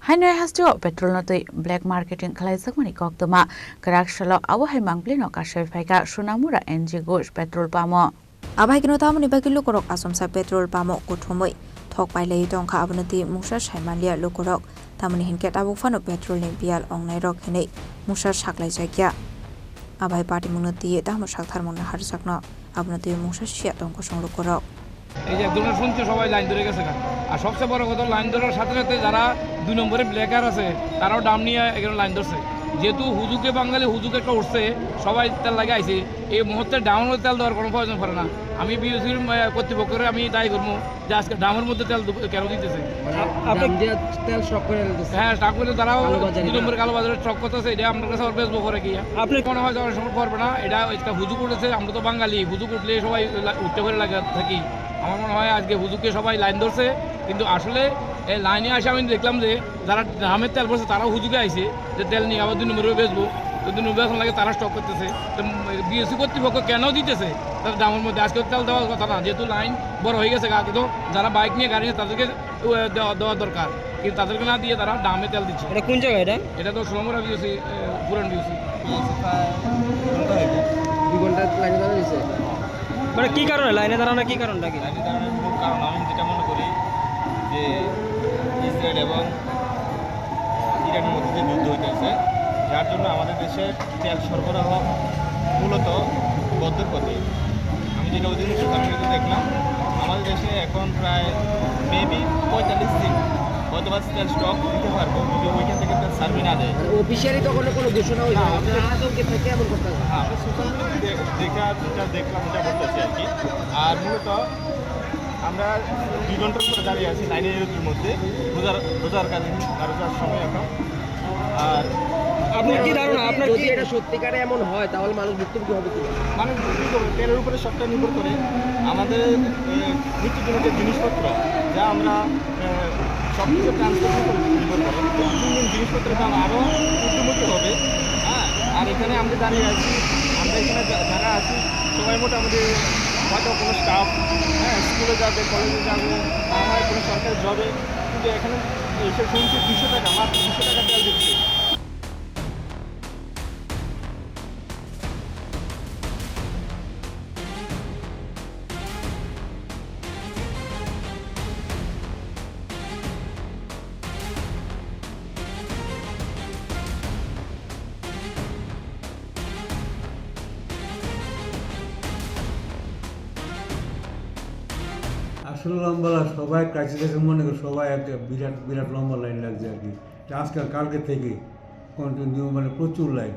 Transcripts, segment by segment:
Hainoi hastio petrol notoi black marketing khlaijak mani koktoma karakshalo abo haimang pleno kasai phaika sunamura NG Ghosh petrol pamo abai kino tamoni baki lukorok asomsa petrol pamo kuthumoi thok pai lei tongkha abunati musa saimalia lukorok tamoni hinket abu fano petrol ni bial ongnai rok hinei musa saklai jakya abai party munati tamo sakthar mona harjakno abunati musa sia tongko song lukorok এই যে একজনের শুনছে সবাই line ধরে গেছে আর সবচেয়ে বড় কথা লাইন ধরার সাথে সাথে যারা 2 নম্বরে ব্ল্যাকার আছে তারাও ডাম নিয়ে এখানে লাইন ধরছে যেহেতু হুজুকে বাঙালি হুজুকে একটা উঠছে সবাই তেল লাগে আইছে এই মুহূর্তে ডাউনের তেল দেওয়ার কোনো প্রয়োজন পড়ে না আমি বিএসসির কর্তৃপক্ষের আমি দায়ী করবো যে আজকে ডামের মধ্যে তেল কেন দিতেছে তেল স্টক করে দিতেছে হ্যাঁ স্টক করে তারাও 2 নম্বরে কালো বাজারে স্টক করতেছে এটা আপনার কাছে ফেসবুক করে কি আপনি মনে হয় যাওয়ার সময় করবে না এটা একটা হুজুক উঠেছে আমরা তো বাঙালি হুজুক উঠলে সবাই উঠতে করে লাগে থাকি আমার মনে হয় আজকে হুজুকে সবাই লাইন ধরছে কিন্তু আসলে এই লাইনে আসে আমি দেখলাম যে যারা ডামের তেল ভরছে তারাও হুজুকে আইছে যে তেল নিয়ে আবার 2 নম্বরে বেচবো তো 2 নম্বরে এখন লাগে তারা স্টক করতেছে তো বিএসসি কর্তৃপক্ষ কেন দিতেছে তাদের ডামের মধ্যে আজকে তেল দেওয়ার কথা না যেহেতু লাইন বড় হয়ে গেছে কিন্তু যারা বাইক নিয়ে গাড়ি নিয়ে তাদেরকে দেওয়া দরকার কিন্তু তাদেরকে না দিয়ে তারা ডামে তেল দিচ্ছে এটা কোন জায়গা এটা তো সোনামুড়া বিএসসি পুরান বিএসসি 2 ঘন্টা লাইনে দাঁড়ানো হয়েছে মানে কি কারণে লাইনে দাঁড়ানো কি কারণটা কি লাইনে দাঁড়ানোর মূল কারণ আমি যেটা মনে করি যে ইসরায়েল এবং ইরানের মধ্যে যে যুদ্ধ হইতেছে যার জন্য আমাদের দেশের তেল সরবরাহ মূলত বদ্ধের পথে আমি যেটা ওই দিন সোশ্যাল মিডিয়াতে দেখলাম আমাদের দেশে এখন প্রায় মেবি 45 দিন হয়তো বা তেল স্টক দিতে পারবো যদি ওইখান থেকে তেল সার্ভে না দেয় অফিসিয়ালি তো কোনো ঘোষণা হয়েছে আতঙ্কে থেকে এমন করতে হ্যাঁ আমরা সোশ্যাল মিডিয়াতে যেটা দেখলাম ওটা বলতেছি আর কি আর মূলত আমরা 2 ঘন্টার উপরে দাঁড়িয়ে আছি লাইনের মধ্যে রোজাকালীন রোজার সময় এখন আর আপনার কি ধারণা আপনার কি এটা সত্যিকারে এমন হয় তাহলে মানুষ ভুক্তভোগী হবে কি মানুষ তেলের উপরে সবটা নির্ভর করে আমাদের নিত্যজনীয় যে জিনিসপত্র যা আমরা সব কিছু ট্রান্সপোর্টের উপরে নির্ভর করে তো দিন দিন জিনিসপত্রের দাম আরও ঊর্ধ্বমুখী হবে হ্যাঁ আর এখানে আমরা দাঁড়িয়ে আছি আমরা এখানে যারা আছি সবাই মোটামুটি হয়তো কোনো স্টাফ হ্যাঁ স্কুলে যাবে কলেজে যাবে হয় কোনো সরকারি জবে কিন্তু এখানে এসে শুনছি 200 টাকা মাত্র 200 টাকা তেল দিচ্ছে আসলে লম্বা সবাই ক্রাইসিসের মনে করে সবাই একটা বিরাট বিরাট লম্বা লাইন লাগছে আর কি আজকাল কালকে থেকে কন্টিনিউ মানে প্রচুর লাইন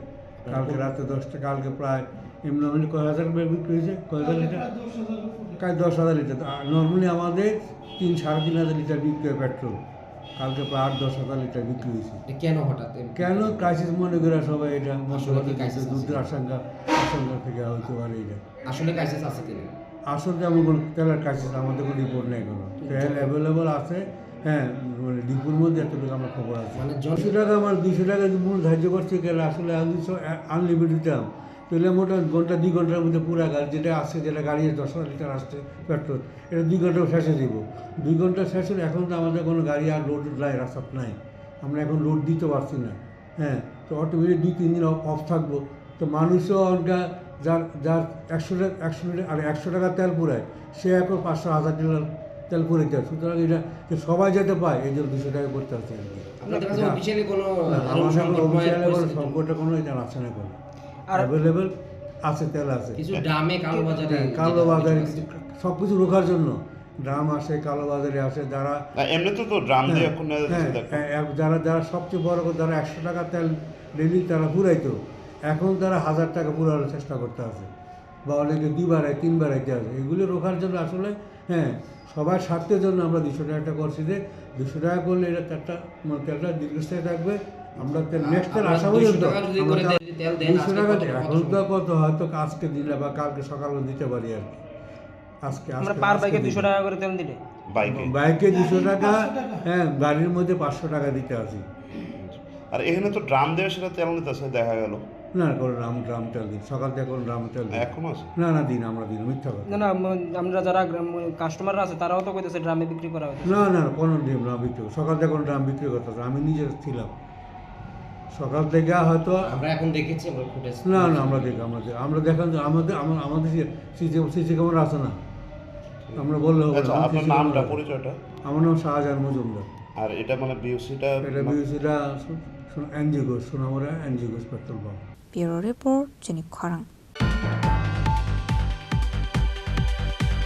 কালকে রাতে 10টা কালকে প্রায় এমনি মানে কয় হাজার বিক্রি হয়েছে কয় হাজার লিটার প্রায় 10,000 লিটার নর্মালি আমাদের 3-3.5 লিটার বিক্রি হয় পেট্রোল কালকে প্রায় 8-10,000 লিটার বিক্রি হয়েছে কেন হঠাৎ কেন ক্রাইসিস মনে করে সবাই এটা যুদ্ধের আশঙ্কা থেকে হইতে পারে এটা আসলে ক্রাইসিস আছে কিনা আসলে তেমন কোনো তেলের ক্রাইসিস আমাদের কোনো রিপোর্ট নেই কোনো তেল অ্যাভেলেবল আছে হ্যাঁ মানে ডিপুর মধ্যে এতটুকু আমার খবর আছে মানে 200 টাকা আমার 200 টাকা মূল ধার্য করছে কেন আসলে আমি আনলিমিটেড দাম তাহলে মোটামুটি ঘন্টা 2 ঘন্টার মধ্যে পুরা গাড়ি যেটা আসছে যেটা গাড়ি 10,000 লিটার আসছে পেট্রোল এটা 2 ঘন্টা শেষে দিব 2 ঘন্টা শেষে এখন তো আমাদের কোনো গাড়ি আর লোড রাস্তা নাই আমরা এখন লোড দিতে পারছি না হ্যাঁ তো অটোমেটিক 2-3 দিন অফ থাকবো তো মানুষও অনেকটা যার 100 টাকা তেল পুরায় সে এখন 500,000 লিটার তেল পুরে দেয় সুতরাং এটা সবাই যেতে পায় এই জন্য 200 টাকা করতে হচ্ছে আর কি আমার সংকটটা কোনো এটা আছে না কোনো অ্যাভেলেবেল আছে তেল আছে কিছু ড্রামে কালো বাজারে সব কিছু রোখার জন্য ড্রাম আসে কালো বাজারে আসে যারা এমনিতে তো ড্রাম দিয়ে এখন যারা সবচেয়ে বড় কথা যারা 100 টাকা তেল ডেলি তারা পুরাইতো এখন তারা 1000 টাকা পুরানোর চেষ্টা করতে আছে বা অনেকে 2বার 3বার আইতে আছে এগুলো রোখার জন্য আসলে হ্যাঁ সবার স্বার্থের জন্য আমরা 200 টাকাটা করছি যে 200 টাকা করলে এটা তেলটা দীর্ঘস্থায়ী থাকবে আমরা নেক্সট তেল আসা পর্যন্ত 200 টাকা এখন তো কত হয়তো আজকে দিলে বা কালকে সকালে দিতে পারি আর কি আজকে পার বাইকে 200 টাকা করে তেল দিলে বাইকে 200 টাকা হ্যাঁ গাড়ির মধ্যে 500 টাকা দিতে আসি আর এখানে তো ড্রাম দিয়ে সেটা তেল নিতে দেখা গেল না কোনো ড্রাম তেল দিন সকাল থেকে কোনো ড্রাম তেল দিন এখন আছে না দিন আমরা দিন মিথ্যা কথা না আমরা যারা কাস্টমাররা আছে তারাও তো কইতেছে ড্রামে বিক্রি করা হচ্ছে না কোনো ড্রাম বিক্রি সকাল থেকে কোনো ড্রাম বিক্রি করতে আমি নিজে ছিলাম সকাল থেকে হয়তো আমরা এখন দেখেছি আমরা ফুটেজ না আমরা দেখান আমাদের সিসি ক্যামেরা আছে না আমরা বললে হবে আচ্ছা আপনার নামটা পরিচয়টা আমার নাম শাহজাহান মজুমদার আর এটা মানে বিওসিটা এটা বিউসিটা NG Ghosh Sonamura NG Ghosh petrol pump bureau report জেনিক খরাং